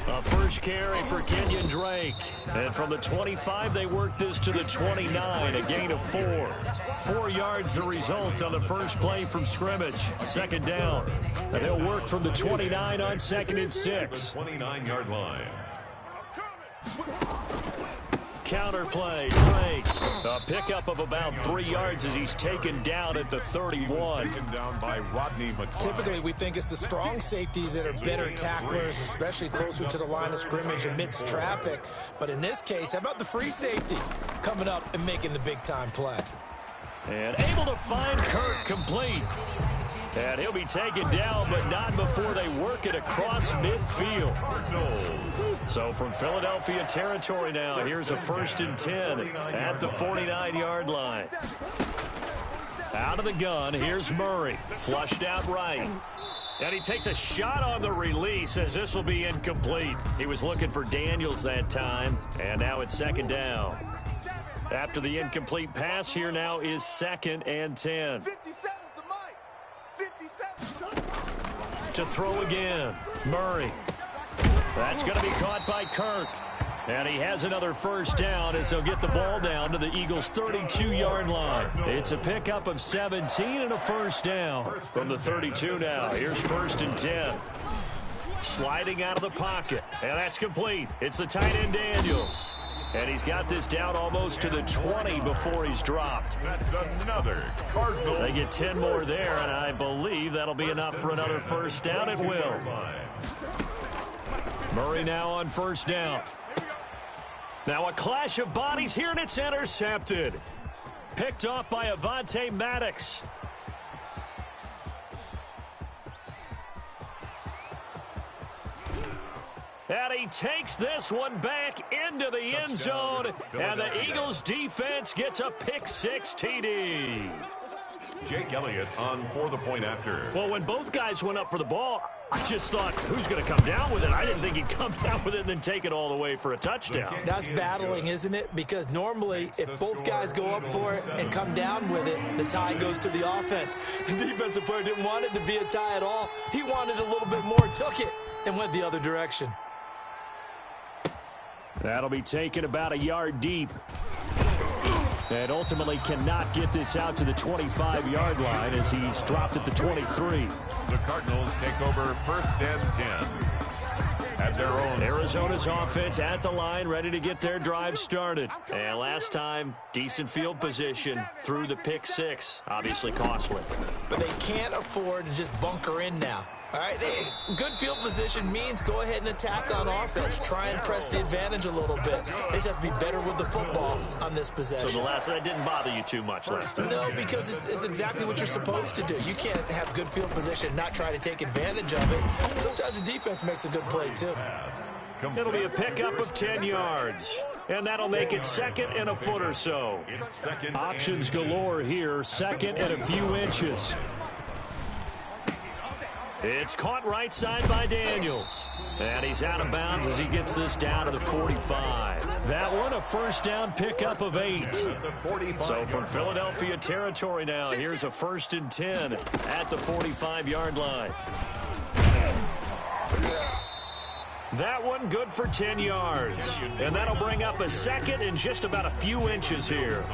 A first carry for Kenyon Drake. And from the 25, they work this to the 29, a gain of 4. 4 yards the result on the first play from scrimmage. Second down. And they'll work from the 29 on 2nd and 6. 29-yard line. Counter play, Drake. A pickup of about 3 yards as he's taken down at the 31. Taken down by Rodney McCloud. Typically, we think it's the strong safeties that are better tacklers, especially closer to the line of scrimmage amidst traffic. But in this case, how about the free safety coming up and making the big-time play? And able to find Kirk complete. And he'll be taken down, but not before they work it across midfield. So from Philadelphia territory now, here's a 1st and 10 at the 49-yard line. Out of the gun, here's Murray. Flushed out right. And he takes a shot on the release as this will be incomplete. He was looking for Daniels that time, and now it's 2nd down. After the incomplete pass, here now is 2nd and 10. To throw again, Murray. That's going to be caught by Kirk. And he has another first down as he'll get the ball down to the Eagles' 32-yard line. It's a pickup of 17 and a first down from the 32 now. Here's 1st and 10. Sliding out of the pocket, and that's complete. It's the tight end Daniels. And he's got this down almost to the 20 before he's dropped. That's another Cardinal. They get 10 more there, and I believe that'll be enough for another first down. It will. Murray now on first down. Now a clash of bodies here, and it's intercepted. Picked off by Avonte Maddox. And he takes this one back into the end zone, and the Eagles defense gets a pick-6 TD. Jake Elliott on for the point after. Well, when both guys went up for the ball, I just thought, who's going to come down with it? I didn't think he'd come down with it and then take it all the way for a touchdown. That's battling, isn't it? Because normally, if both guys go up for it and come down with it, the tie goes to the offense. The defensive player didn't want it to be a tie at all. He wanted a little bit more, took it, and went the other direction. That'll be taken about a yard deep. And ultimately cannot get this out to the 25-yard line as he's dropped at the 23. The Cardinals take over 1st and 10. At their own. Arizona's offense at the line, ready to get their drive started. And last time, decent field position through the pick-6. Obviously costly. But they can't afford to just bunker in now. All right, good field position means go ahead and attack on offense. Try and press the advantage a little bit. They just have to be better with the football on this possession. So that didn't bother you too much last time? No, because it's exactly what you're supposed to do. You can't have good field position and not try to take advantage of it. Sometimes the defense makes a good play, too. It'll be a pickup of 10 yards. And that'll make it 2nd and a foot or so. Options galore here, 2nd and a few inches. It's caught right side by Daniels. And he's out of bounds as he gets this down to the 45. That one, a first down pickup of 8. So from Philadelphia territory now, here's a 1st and 10 at the 45-yard line. That one good for 10 yards. And that'll bring up a 2nd and just about a few inches here.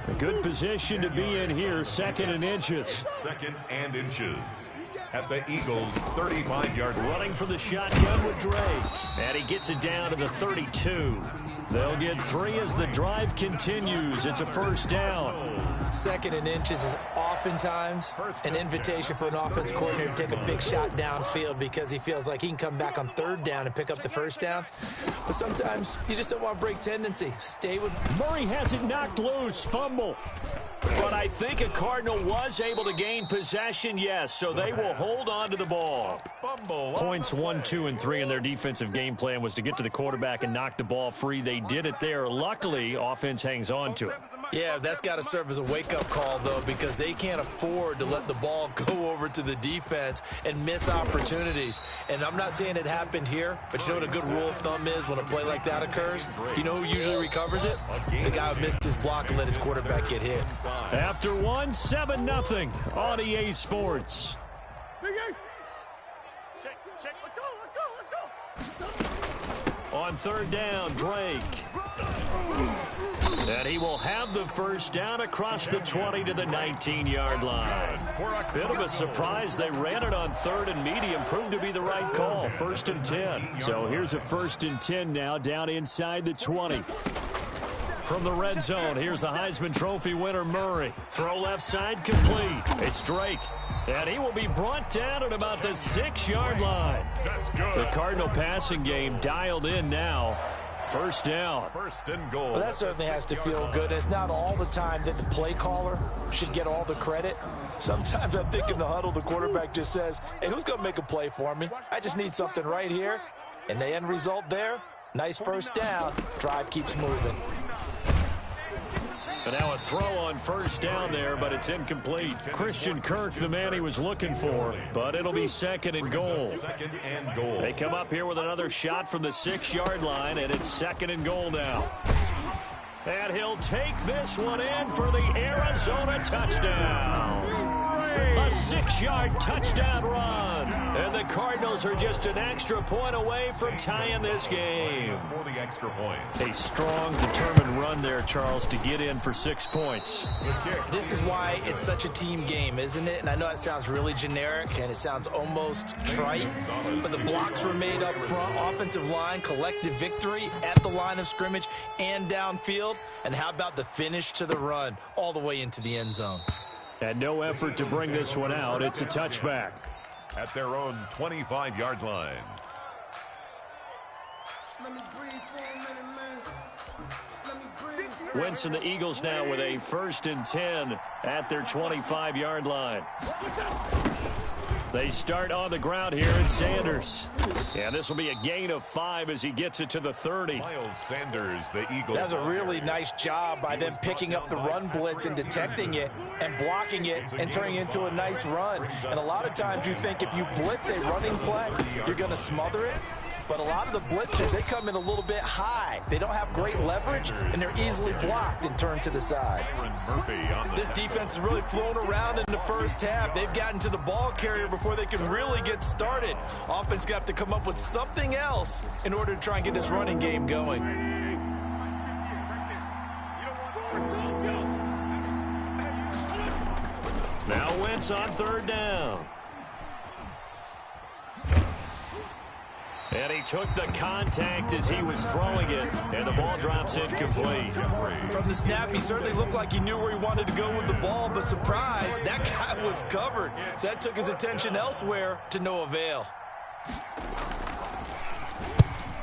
A good position to be in here, 2nd and inches. 2nd and inches. At the Eagles' 35-yard line. Running for the shotgun with Drake. And he gets it down to the 32. They'll get 3 as the drive continues. It's a first down. 2nd and inches is oftentimes an invitation for an offense coordinator to take a big shot downfield because he feels like he can come back on 3rd down and pick up the first down. But sometimes you just don't want to break tendency. Stay with. Murray has it knocked loose. Fumble. But I think a Cardinal was able to gain possession, yes, so they will hold on to the ball. Points 1, 2, and 3 in their defensive game plan was to get to the quarterback and knock the ball free. They did it there. Luckily, offense hangs on to it. Yeah, that's got to serve as a wake-up call, though, because they can't afford to let the ball go over to the defense and miss opportunities. And I'm not saying it happened here, but you know what a good rule of thumb is when a play like that occurs? You know who usually recovers it? The guy who missed his block and let his quarterback get hit. After 1, 7-0 on EA Sports. On third down, Drake. And he will have the first down across the 20 to the 19-yard line. Bit of a surprise. They ran it on third and medium. Proved to be the right call. 1st and 10. So here's a 1st and 10 now down inside the 20. From the red zone, here's the Heisman Trophy winner, Murray. Throw left side, complete. It's Drake. And he will be brought down at about the 6-yard line. The Cardinal passing game dialed in now. First down. 1st and goal. Well, that certainly has to feel good. It's not all the time that the play caller should get all the credit. Sometimes I think in the huddle, the quarterback just says, hey, who's going to make a play for me? I just need something right here. And the end result there, nice first down. Drive keeps moving. And now a throw on first down there, but it's incomplete. Christian Kirk, the man he was looking for, but it'll be 2nd and goal. They come up here with another shot from the 6-yard line, and it's 2nd and goal now. And he'll take this one in for the Arizona touchdown. A 6-yard touchdown run. And the Cardinals are just an extra point away from tying this game. For the extra point. A strong, determined run there, Charles, to get in for 6 points. This is why it's such a team game, isn't it? And I know it sounds really generic and it sounds almost trite, but the blocks were made up front, offensive line, collective victory at the line of scrimmage and downfield. And how about the finish to the run all the way into the end zone? And no effort to bring this one out. It's a touchback. At their own 25-yard line. Wentz and the Eagles now with a 1st and 10 at their 25-yard line. They start on the ground here at Sanders. And this will be a gain of 5 as he gets it to the 30. Miles Sanders, the Eagles. That's a really nice job by them picking up the run blitz and detecting it and blocking it and turning it into a nice run. And a lot of times you think if you blitz a running play, you're going to smother it. But a lot of the blitzers, they come in a little bit high. They don't have great leverage, and they're easily blocked and turned to the side. This defense has really flown around in the first half. They've gotten to the ball carrier before they can really get started. Offense got to come up with something else in order to try and get this running game going. Now Wentz on 3rd down. And he took the contact as he was throwing it, and the ball drops incomplete. From the snap, he certainly looked like he knew where he wanted to go with the ball, but surprise, that guy was covered. So that took his attention elsewhere to no avail.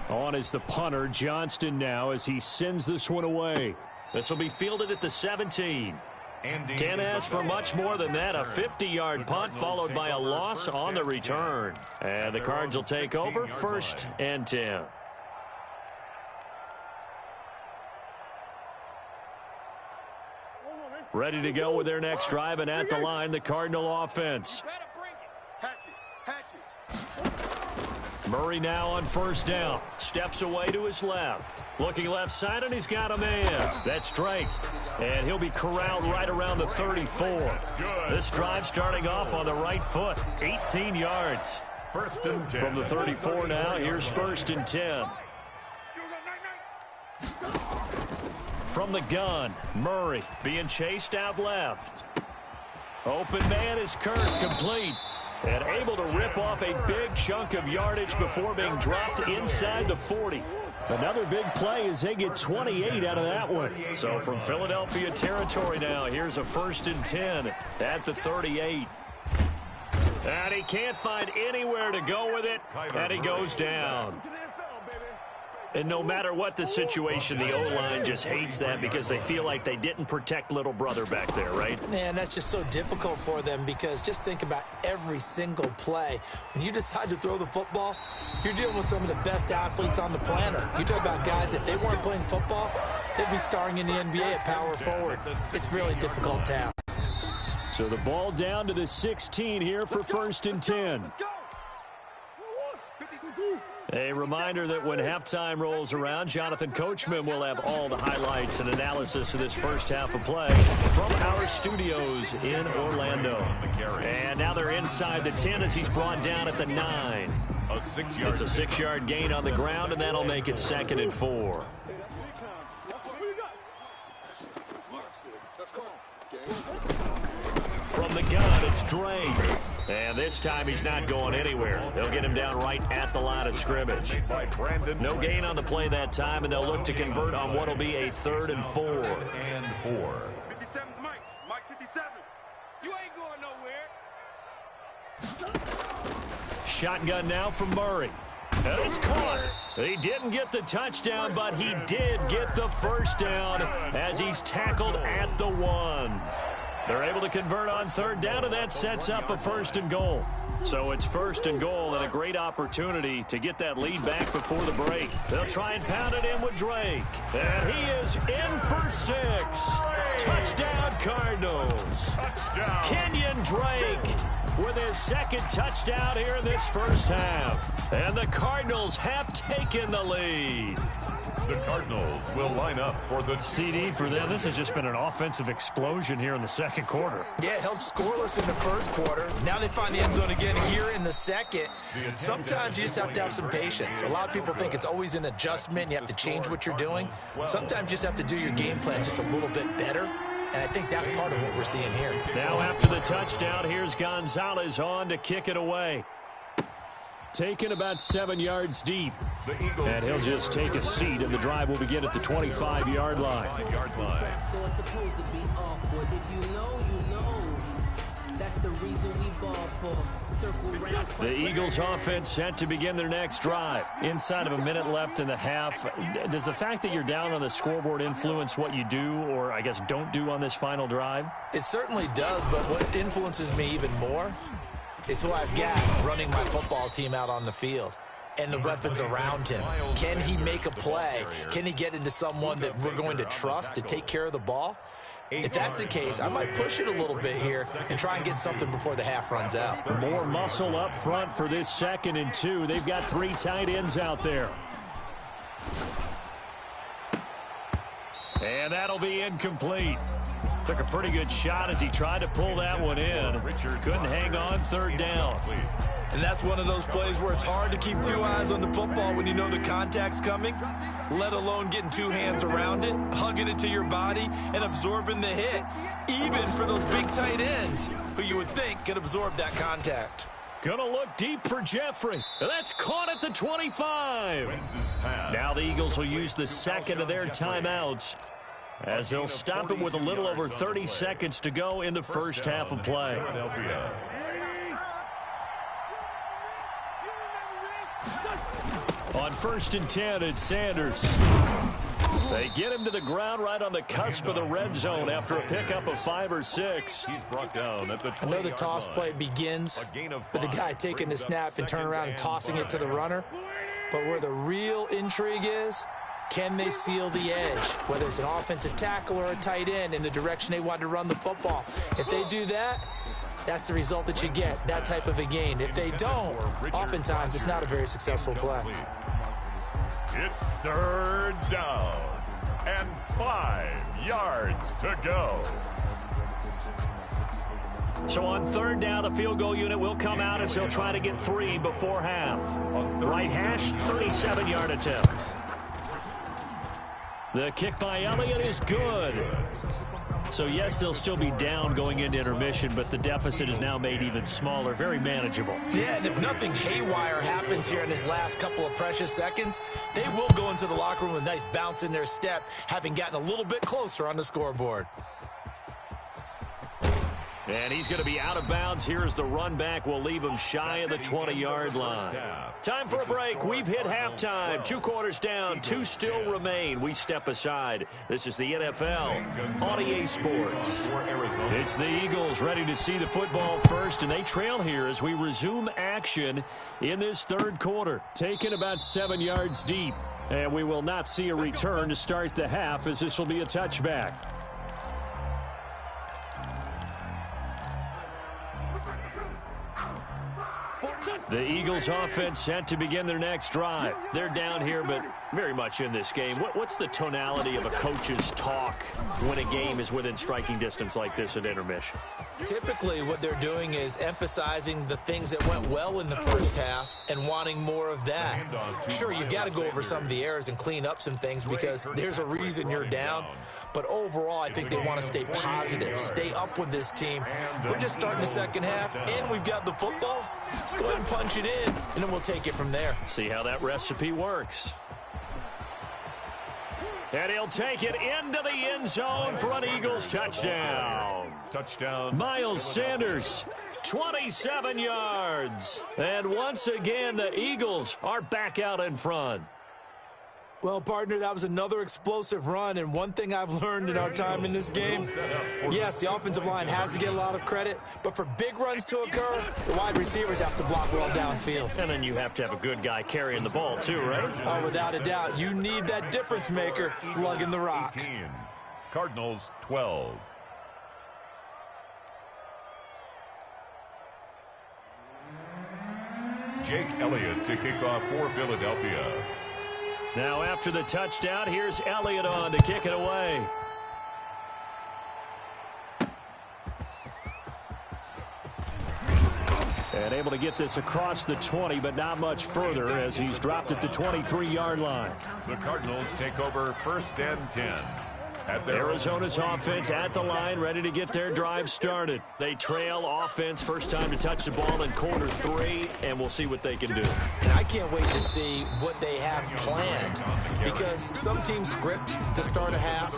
On is the punter, Johnston now, as he sends this one away. This will be fielded at the 17. Can't ask for much more than that. A 50-yard punt followed by a loss on the return. And the Cards will take over 1st and 10. Ready to go with their next drive, and at the line, the Cardinal offense. Murray now on 1st down. Steps away to his left. Looking left side, and he's got a man. That's Drake. And he'll be corralled right around the 34. This drive starting off on the right foot. 18 yards. 1st and 10. From the 34 now, here's 1st and 10. From the gun, Murray being chased out left. Open man is Kirk, complete. And able to rip off a big chunk of yardage before being dropped inside the 40. Another big play as they get 28 out of that one. So from Philadelphia territory now, here's a 1st and 10 at the 38. And he can't find anywhere to go with it, and he goes down. And no matter what the situation, the O-line just hates that because they feel like they didn't protect little brother back there, right? Man, that's just so difficult for them because just think about every single play. When you decide to throw the football, you're dealing with some of the best athletes on the planet. You talk about guys, if they weren't playing football, they'd be starring in the NBA at power forward. It's a really difficult task. So the ball down to the 16 here for 1st and 10. A reminder that when halftime rolls around, Jonathan Coachman will have all the highlights and analysis of this first half of play from our studios in Orlando. And now they're inside the 10 as he's brought down at the 9. It's a 6-yard gain on the ground, and that'll make it 2nd and 4. From the gun, it's Drake. And this time he's not going anywhere. They'll get him down right at the line of scrimmage. No gain on the play that time, and they'll look to convert on what will be a 3rd and 4. 57's Mike. Mike 57. You ain't going nowhere. Shotgun now from Murray. And it's caught. He didn't get the touchdown, but he did get the first down as he's tackled at the 1. They're able to convert on 3rd down, and that sets up a 1st and goal. So it's 1st and goal and a great opportunity to get that lead back before the break. They'll try and pound it in with Drake. And he is in for 6. Touchdown, Cardinals. Touchdown. Kenyon Drake with his 2nd touchdown here in this first half. And the Cardinals have taken the lead. The Cardinals will line up for the CD for them. This has just been an offensive explosion here in the 2nd quarter. Yeah, held scoreless in the 1st quarter. Now they find the end zone again here in the 2nd. Sometimes you just have to have some patience. A lot of people think it's always an adjustment. You have to change what you're doing. Sometimes you just have to do your game plan just a little bit better. And I think that's part of what we're seeing here. Now after the touchdown, here's Gonzalez on to kick it away. Taken about 7 yards deep. And he'll just take a seat, and the drive will begin at the 25-yard line. The Eagles offense set to begin their next drive. Inside of a minute left in the half. Does the fact that you're down on the scoreboard influence what you do, or I guess don't do on this final drive? It certainly does, but what influences me even more is who I've got running my football team out on the field and the weapons around him. Can he make a play? Can he get into someone that we're going to trust to take care of the ball? If that's the case, I might push it a little bit here and try and get something before the half runs out. More muscle up front for this 2nd and 2. They've got 3 tight ends out there. And that'll be incomplete. Took a pretty good shot as he tried to pull that one in. Couldn't hang on 3rd down. And that's one of those plays where it's hard to keep 2 eyes on the football when you know the contact's coming, let alone getting 2 hands around it, hugging it to your body, and absorbing the hit, even for those big tight ends who you would think could absorb that contact. Gonna look deep for Jeffrey. That's caught at the 25. Now the Eagles will use the 2nd of their timeouts as they'll stop it with a little over 30 seconds to go in the first half of play. On 1st and 10, it's Sanders. They get him to the ground right on the cusp of the red zone after a pickup of 5 or 6. He's brought down at the 20-yard line. I know the toss play begins with the guy taking the snap and turning around and tossing it to the runner. But where the real intrigue is, can they seal the edge, whether it's an offensive tackle or a tight end, in the direction they want to run the football? If they do that, that's the result that you get, that type of a gain. If they don't, oftentimes it's not a very successful play. It's 3rd down and 5 yards to go. So on 3rd down, the field goal unit will come out as they'll try to get 3 before half. Right hash, 37-yard attempt. The kick by Elliott is good. So, yes, they'll still be down going into intermission, but the deficit is now made even smaller, very manageable. Yeah, and if nothing haywire happens here in this last couple of precious seconds, they will go into the locker room with a nice bounce in their step, having gotten a little bit closer on the scoreboard. And he's going to be out of bounds. Here's the run back. We'll leave him shy of the 20-yard line. Time for a break. We've hit halftime. 2 quarters down. 2 still remain. We step aside. This is the NFL on EA Sports. It's the Eagles ready to see the football first, and they trail here as we resume action in this third quarter. Taken about 7 yards deep, and we will not see a return to start the half as this will be a touchback. The Eagles offense set to begin their next drive. They're down here, but very much in this game. What's the tonality of a coach's talk when a game is within striking distance like this at intermission? Typically, what they're doing is emphasizing the things that went well in the first half and wanting more of that. Sure, you've got to go over some of the errors and clean up some things because there's a reason you're down. But overall, I think they want to stay positive, stay up with this team. We're just starting the second half, and we've got the football. Let's go ahead and punch it in, and then we'll take it from there. See how that recipe works. And he'll take it into the end zone for an Eagles touchdown. Touchdown. Miles Sanders, 27 yards. And once again, the Eagles are back out in front. Well, partner, that was another explosive run, and one thing I've learned in our time in this game, yes, the offensive line has to get a lot of credit, but for big runs to occur, the wide receivers have to block well downfield. And then you have to have a good guy carrying the ball too, right? Oh, without a doubt. You need that difference maker lugging the rock. 18. Cardinals 12. Jake Elliott to kick off for Philadelphia. Now after the touchdown, here's Elliott on to kick it away. And able to get this across the 20, but not much further as he's dropped at the 23-yard line. The Cardinals take over 1st and 10. Arizona's offense at the line, ready to get their drive started. They trail offense, first time to touch the ball in quarter 3, and we'll see what they can do. And I can't wait to see what they have planned, because some teams script to start a half.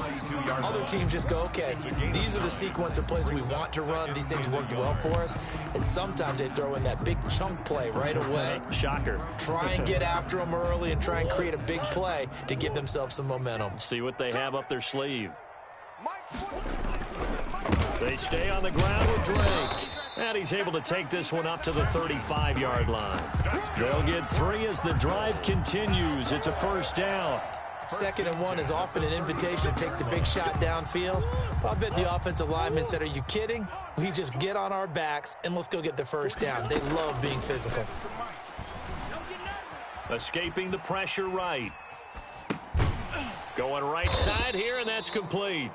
Other teams just go, okay, these are the sequence of plays we want to run. These things worked well for us. And sometimes they throw in that big chunk play right away. Shocker. Try and get after them early and try and create a big play to give themselves some momentum. See what they have up their sleeve. They stay on the ground with Drake. And he's able to take this one up to the 35-yard line. They'll get 3 as the drive continues. It's a first down. 2nd and 1 is often an invitation to take the big shot downfield. But I bet the offensive lineman said, are you kidding? We just get on our backs and let's go get the first down. They love being physical. Escaping the pressure right. Going right side here, and that's complete.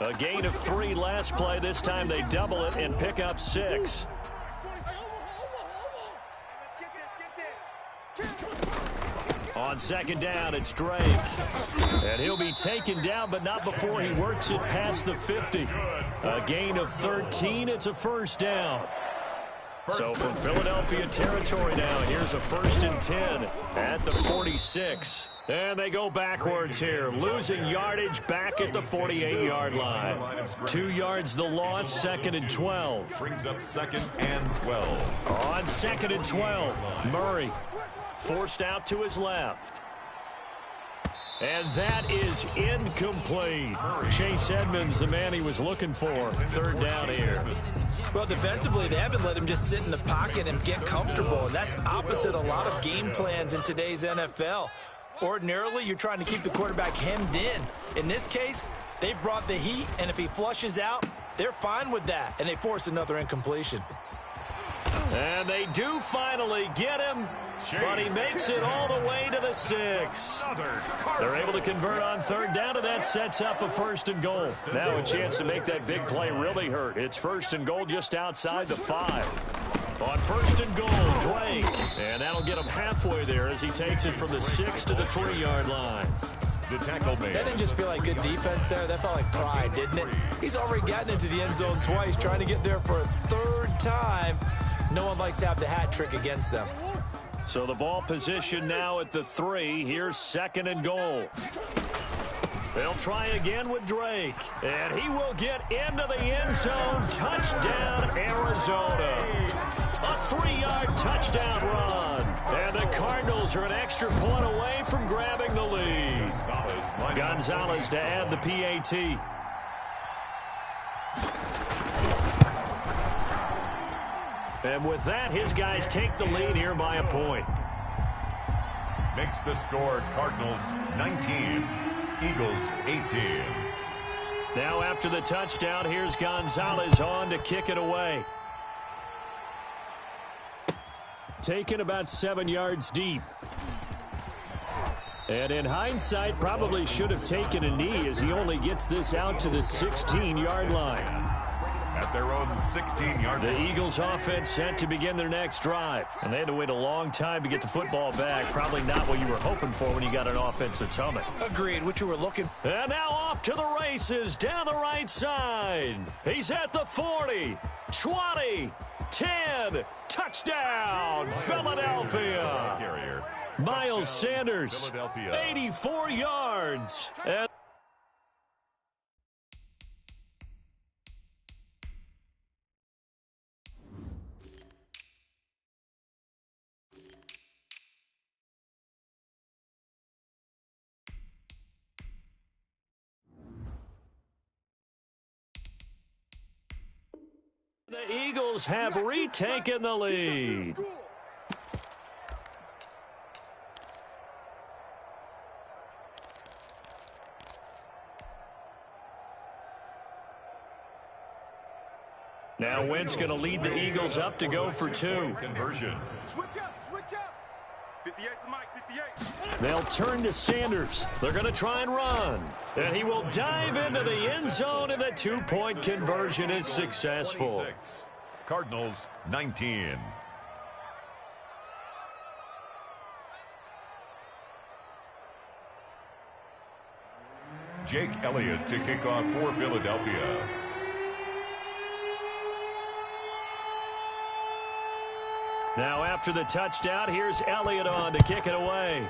A gain of 3 last play. This time they double it and pick up 6. On 2nd down, it's Drake. And he'll be taken down, but not before he works it past the 50. A gain of 13. It's a first down. So from Philadelphia territory now, here's a 1st and 10 at the 46. And they go backwards here, losing yardage back at the 48-yard line. 2 yards the loss, 2nd and 12. Brings up 2nd and 12. On 2nd and 12, Murray forced out to his left. And that is incomplete. Chase Edmonds, the man he was looking for. 3rd down here. Well, defensively, they haven't let him just sit in the pocket and get comfortable. And that's opposite a lot of game plans in today's NFL. Ordinarily, you're trying to keep the quarterback hemmed in. In this case, they've brought the heat, and if he flushes out, they're fine with that, and they force another incompletion. And they do finally get him, but he makes it all the way to the 6. They're able to convert on 3rd down, and that sets up a 1st and goal. Now a chance to make that big play really hurt. It's 1st and goal just outside the 5. On 1st and goal, Drake. And that'll get him halfway there as he takes it from the 6 to the 3-yard line. The tackle made. That didn't just feel like good defense there. That felt like pride, didn't it? He's already gotten into the end zone twice, trying to get there for a 3rd time. No one likes to have the hat trick against them. So the ball position now at the 3. Here's 2nd and goal. They'll try again with Drake, and he will get into the end zone. Touchdown, Arizona. A 3-yard touchdown run, and the Cardinals are an extra point away from grabbing the lead. Gonzalez to add the PAT. And with that, his guys take the lead here by a point. Makes the score Cardinals 19, Eagles 18. Now after the touchdown, here's Gonzalez on to kick it away. Taken about 7 yards deep. And in hindsight, probably should have taken a knee as he only gets this out to the 16-yard line. At their own 16-yard line. The Eagles offense set to begin their next drive. And they had to wait a long time to get the football back. Probably not what you were hoping for when you got an offense that's humming. Agreed, what you were looking. And now off to the races down the right side. He's at the 40, 20, 10. Touchdown, Philadelphia. Miles Sanders, 84 yards. And the Eagles have retaken the lead. Now Wentz going to lead the Eagles up to go for 2. Conversion. Switch up, switch up. 58 to Mike, 58. They'll turn to Sanders. They're going to try and run. And he will dive into the end zone, and a 2-point conversion is successful. 26. Cardinals 19. Jake Elliott to kick off for Philadelphia. Now after the touchdown, here's Elliott on to kick it away.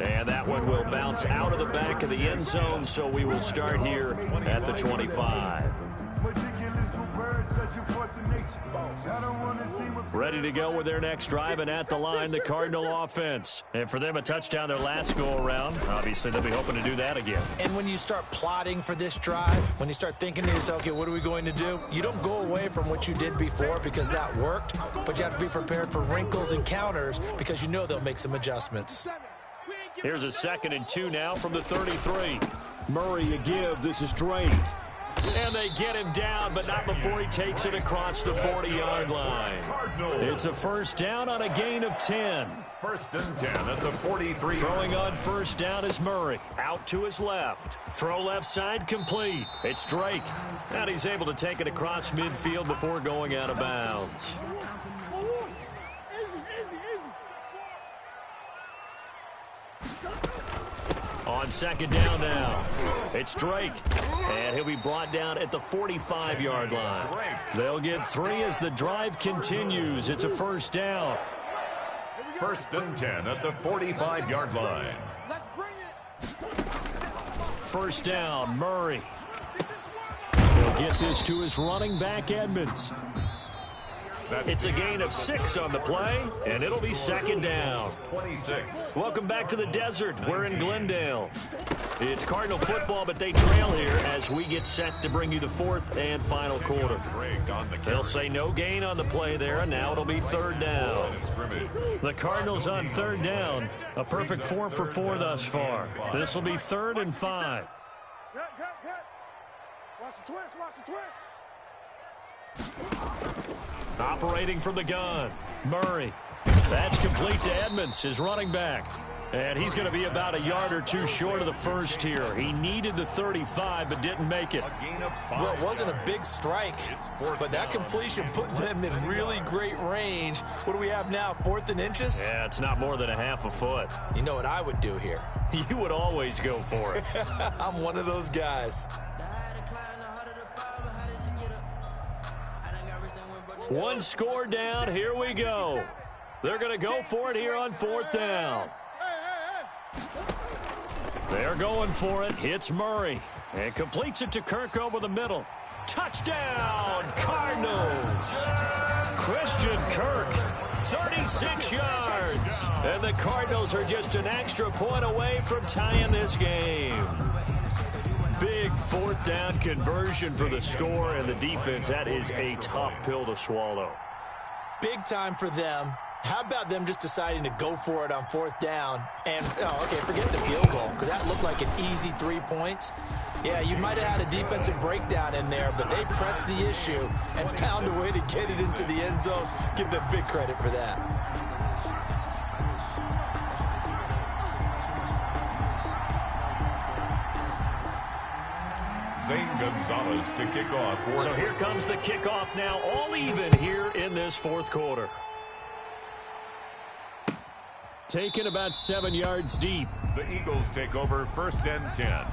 And that one will bounce out of the back of the end zone, so we will start here at the 25. Ready to go with their next drive, and at the line, the Cardinal offense. And for them, a touchdown their last go-around. Obviously, they'll be hoping to do that again. And when you start plotting for this drive, when you start thinking to yourself, okay, what are we going to do? You don't go away from what you did before because that worked, but you have to be prepared for wrinkles and counters because you know they'll make some adjustments. Here's a 2nd and 2 now from the 33. Murray a give. This is Drake. And they get him down, but not before he takes it across the 40-yard line. It's a first down on a gain of 10. 1st and 10 at the 43. Throwing on first down is Murray. Out to his left. Throw left side complete. It's Drake. And he's able to take it across midfield before going out of bounds. On 2nd down now, it's Drake, and he'll be brought down at the 45-yard line. They'll get 3 as the drive continues. It's a first down. 1st and 10 at the 45-yard line. Let's bring it. First down, Murray. He'll get this to his running back, Edmonds. It's a gain of 6 on the play, and it'll be 2nd down. 26. Welcome back to the desert. We're in Glendale. It's Cardinal football, but they trail here as we get set to bring you the 4th and final quarter. They'll say no gain on the play there, and now it'll be 3rd down. The Cardinals on 3rd down. A perfect 4 for 4 thus far. This will be 3rd and 5. Cut. Watch the twist, watch the twist. Operating from the gun, Murray. That's complete to Edmonds, his running back. And he's going to be about a yard or 2 short of the first here. He needed the 35, but didn't make it. Well, it wasn't a big strike, but that completion put them in really great range. What do we have now, 4th and inches? Yeah, it's not more than a half a foot. You know what I would do here? You would always go for it. I'm one of those guys. 1 score down. Here we go. They're going to go for it here on 4th down. They're going for it. Hits Murray. And completes it to Kirk over the middle. Touchdown, Cardinals. Christian Kirk, 36 yards. And the Cardinals are just an extra point away from tying this game. Big fourth down conversion for the score, and the defense, that is a tough pill to swallow. Big time for them. How about them just deciding to go for it on fourth down? And, forget the field goal, because that looked like an easy 3 points. Yeah, you might have had a defensive breakdown in there, but they pressed the issue and found a way to get it into the end zone. Give them big credit for that. Zane Gonzalez to kick off. So here comes the kickoff now, all even here in this fourth quarter. Taken about 7 yards deep. The Eagles take over 1st and 10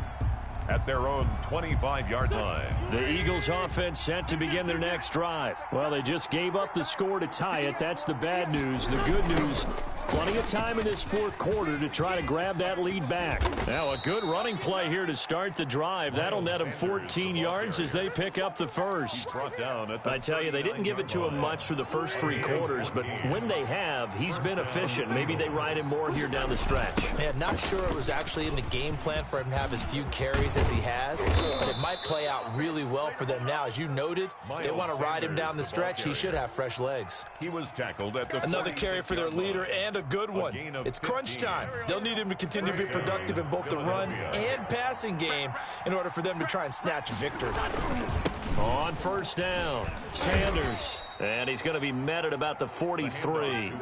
at their own 25-yard line. The Eagles offense set to begin their next drive. Well, they just gave up the score to tie it. That's the bad news. The good news, plenty of time in this fourth quarter to try to grab that lead back. Now a good running play here to start the drive. That'll net them 14 yards as they pick up the first. I tell you, they didn't give it to him much through the first 3 quarters, but when they have, he's been efficient. Maybe they ride him more here down the stretch. Man, not sure it was actually in the game plan for him to have as few carries as he has, but it might play out really well for them now. As you noted, if they want to ride him down the stretch, he should have fresh legs. He was tackled at the Another carry for their leader, and a good one. It's crunch time. They'll need him to continue to be productive in both the run and passing game in order for them to try and snatch a victory. On first down, Sanders. And he's going to be met at about the 43.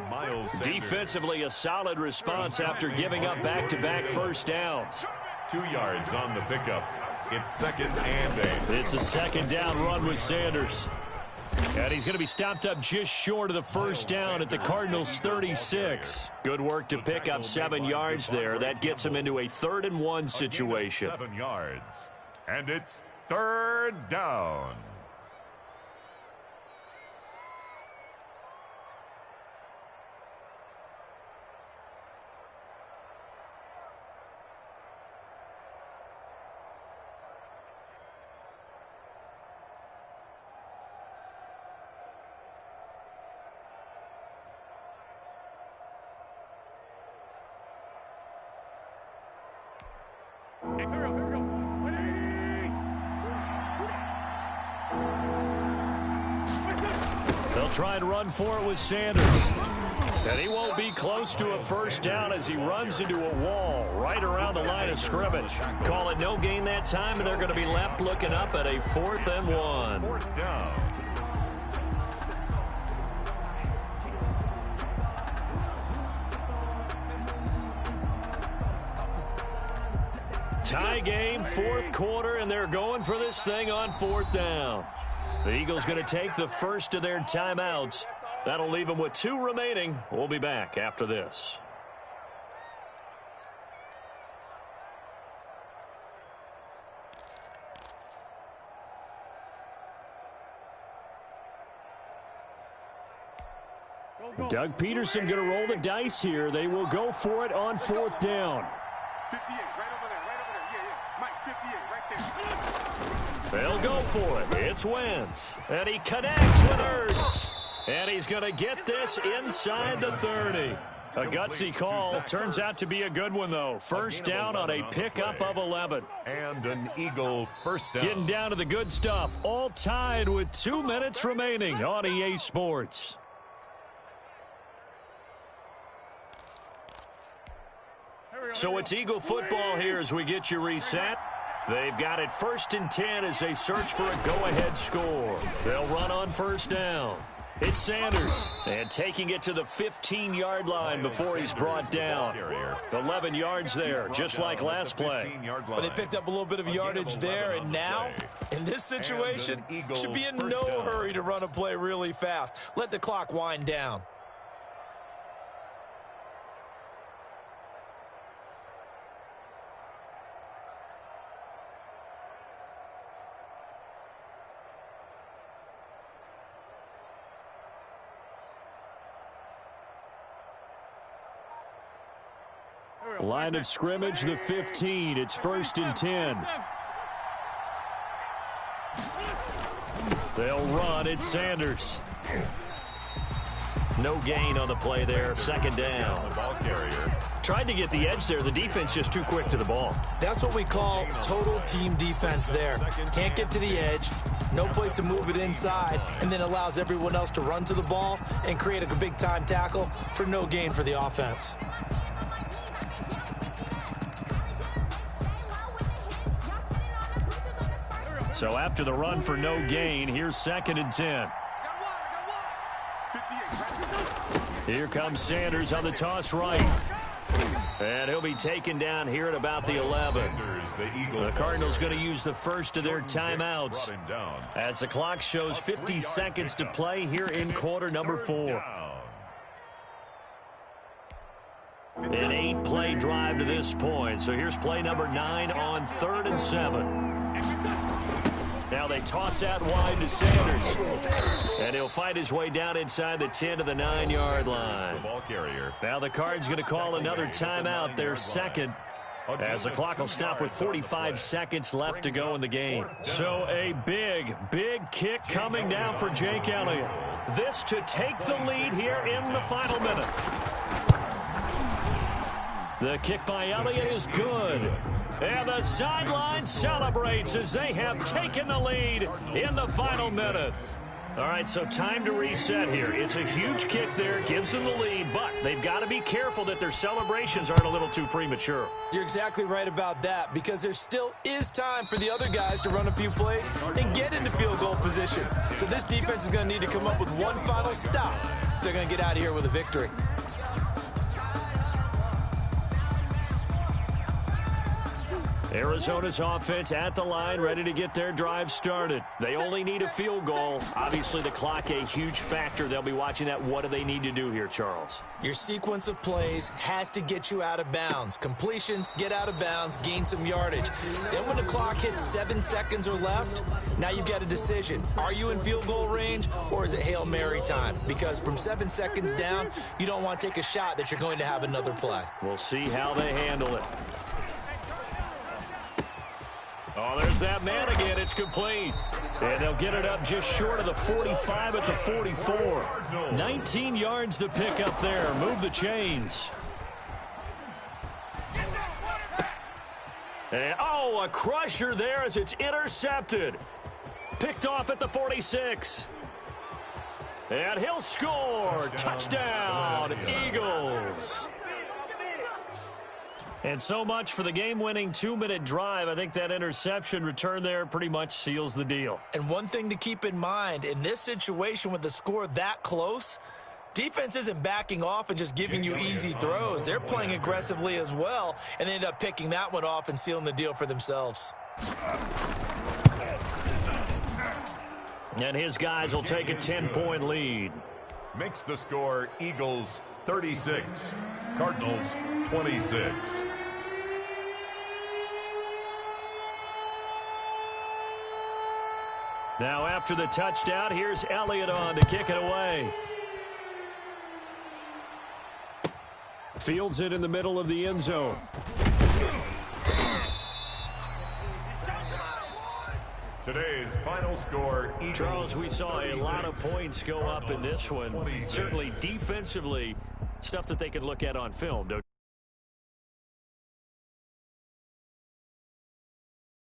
Defensively, a solid response after giving up back-to-back first downs. 2 yards on the pickup. It's 2nd and 8. It's a 2nd down run with Sanders. And he's going to be stopped up just short of the first down at the Cardinals' 36. Good work to pick up 7 yards there. That gets him into a 3rd and 1 situation. 7 yards. And it's 3rd down. They'll try and run for it with Sanders. And he won't be close to a first down as he runs into a wall right around the line of scrimmage. Call it no gain that time, and they're going to be left looking up at a 4th and 1. 4th down. Tie game, 4th quarter, and they're going for this thing on 4th down. The Eagles going to take the first of their timeouts. That'll leave them with 2 remaining. We'll be back after this. Doug Peterson going to roll the dice here. They will go for it on 4th down. 58, right over there, right over there. Yeah. Mike, 58, right there. They'll go for it. It's Wentz. And he connects with Ertz. And he's going to get this inside the 30. A gutsy call. Turns out to be a good one, though. First down on a pickup of 11. And an Eagle first down. Getting down to the good stuff. All tied with 2 minutes remaining on EA Sports. So it's Eagle football here as we get you reset. They've got it 1st and 10 as they search for a go-ahead score. They'll run on first down. It's Sanders, and taking it to the 15-yard line before he's brought down. 11 yards there, just like last play. But they picked up a little bit of yardage there, and now, in this situation, should be in no hurry to run a play really fast. Let the clock wind down. Line of scrimmage, the 15. It's 1st and 10. They'll run. It's Sanders. No gain on the play there. 2nd down. The ball carrier. Tried to get the edge there. The defense just too quick to the ball. That's what we call total team defense there. Can't get to the edge, no place to move it inside, and then allows everyone else to run to the ball and create a big-time tackle for no gain for the offense. So after the run for no gain, here's 2nd and 10. Here comes Sanders on the toss right. And he'll be taken down here at about the 11. The Cardinals going to use the first of their timeouts as the clock shows 50 seconds to play here in quarter number 4. An 8-play drive to this point. So here's play number 9 on 3rd and 7. Now they toss out wide to Sanders. And he'll fight his way down inside the 10 to the 9-yard line. Now the Cards going to call another timeout, their 2nd, as the clock will stop with 45 seconds left to go in the game. So a big kick coming now for Jake Elliott. This to take the lead here in the final minute. The kick by Elliott is good. And the sideline celebrates as they have taken the lead in the final minute. All right, so time to reset here. It's a huge kick there, gives them the lead, but they've got to be careful that their celebrations aren't a little too premature. You're exactly right about that, because there still is time for the other guys to run a few plays and get into field goal position. So this defense is going to need to come up with one final stop if they're going to get out of here with a victory. Arizona's offense at the line, ready to get their drive started. They only need a field goal. Obviously, the clock a huge factor. They'll be watching that. What do they need to do here, Charles? Your sequence of plays has to get you out of bounds. Completions, get out of bounds, gain some yardage. Then when the clock hits 7 seconds or left, now you've got a decision. Are you in field goal range, or is it Hail Mary time? Because from 7 seconds down, you don't want to take a shot that you're going to have another play. We'll see how they handle it. Oh, there's that man again. It's complete. And they'll get it up just short of the 45 at the 44. 19 yards to pick up there. Move the chains. And, a crusher there as it's intercepted. Picked off at the 46. And he'll score. Touchdown, Eagles. And so much for the game-winning 2-minute drive. I think that interception return there pretty much seals the deal. And one thing to keep in mind, in this situation with the score that close, defense isn't backing off and just giving you easy throws. They're playing aggressively as well, and they end up picking that one off and sealing the deal for themselves. And his guys will take a 10-point lead. Makes the score Eagles 36, Cardinals 26. Now after the touchdown, here's Elliott on to kick it away. Fields it in the middle of the end zone. Today's final score, Eagles. Charles, we saw a lot of points go up in this one. Certainly defensively, stuff that they can look at on film, don't you?